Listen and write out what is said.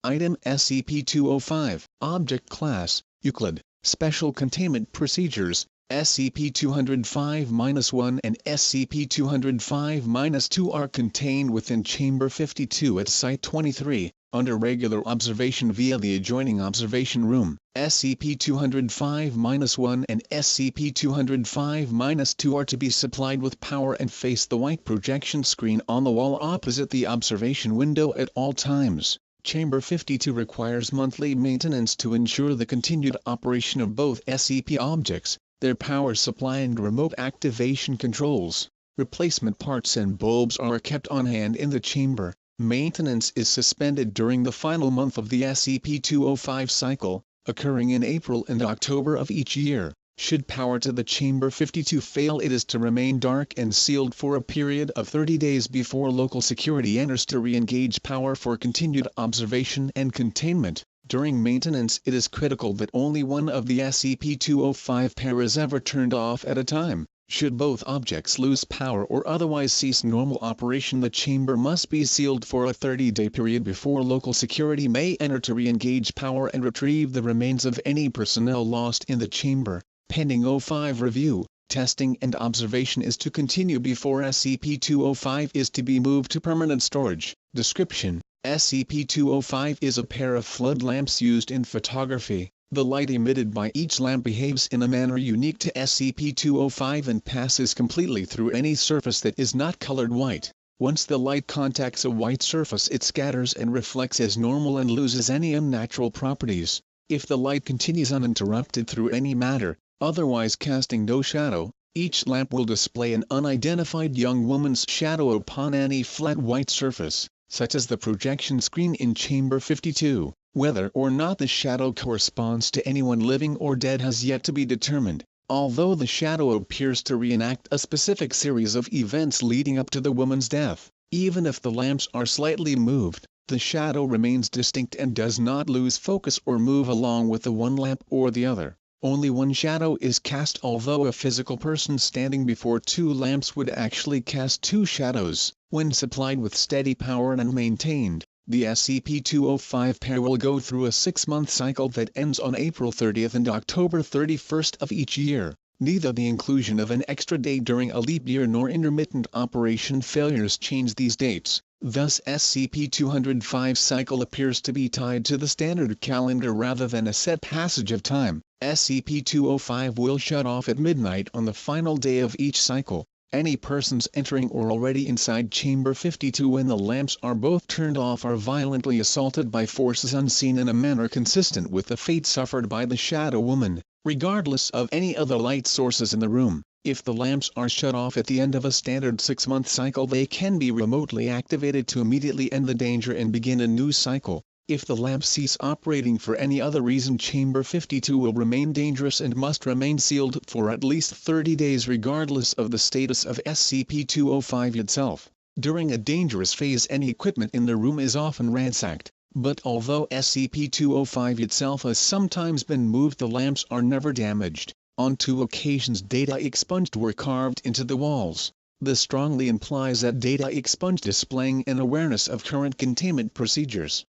Item SCP-205. Object Class: Euclid. Special Containment Procedures: SCP-205-1 and SCP-205-2 are contained within Chamber 52 at Site-23, under regular observation via the adjoining observation room. SCP-205-1 and SCP-205-2 are to be supplied with power and face the white projection screen on the wall opposite the observation window at all times. Chamber 52 requires monthly maintenance to ensure the continued operation of both SCP objects, their power supply and remote activation controls. Replacement parts and bulbs are kept on hand in the chamber. Maintenance is suspended during the final month of the SCP-205 cycle, occurring in April and October of each year. Should power to the Chamber 52 fail, it is to remain dark and sealed for a period of 30 days before local security enters to re-engage power for continued observation and containment. During maintenance, it is critical that only one of the SCP-205 pair is ever turned off at a time. Should both objects lose power or otherwise cease normal operation, the chamber must be sealed for a 30-day period before local security may enter to re-engage power and retrieve the remains of any personnel lost in the chamber. Pending O5 review, testing and observation is to continue before SCP-205 is to be moved to permanent storage. Description: SCP-205 is a pair of flood lamps used in photography. The light emitted by each lamp behaves in a manner unique to SCP-205 and passes completely through any surface that is not colored white. Once the light contacts a white surface, it scatters and reflects as normal and loses any unnatural properties. If the light continues uninterrupted through any matter, otherwise casting no shadow, each lamp will display an unidentified young woman's shadow upon any flat white surface, such as the projection screen in Chamber 52. Whether or not the shadow corresponds to anyone living or dead has yet to be determined, although the shadow appears to reenact a specific series of events leading up to the woman's death. Even if the lamps are slightly moved, the shadow remains distinct and does not lose focus or move along with the one lamp or the other. Only one shadow is cast, although a physical person standing before two lamps would actually cast two shadows. When supplied with steady power and maintained, the SCP-205 pair will go through a 6-month cycle that ends on April 30th and October 31st of each year. Neither the inclusion of an extra day during a leap year nor intermittent operation failures change these dates. Thus, SCP-205 cycle appears to be tied to the standard calendar rather than a set passage of time. SCP-205 will shut off at midnight on the final day of each cycle. Any persons entering or already inside Chamber 52 when the lamps are both turned off are violently assaulted by forces unseen in a manner consistent with the fate suffered by the Shadow Woman, regardless of any other light sources in the room. If the lamps are shut off at the end of a standard 6-month cycle, they can be remotely activated to immediately end the danger and begin a new cycle. If the lamps cease operating for any other reason, Chamber 52 will remain dangerous and must remain sealed for at least 30 days regardless of the status of SCP-205 itself. During a dangerous phase, any equipment in the room is often ransacked, but although SCP-205 itself has sometimes been moved, the lamps are never damaged. On 2 occasions, data expunged were carved into the walls. This strongly implies that data expunged displaying an awareness of current containment procedures.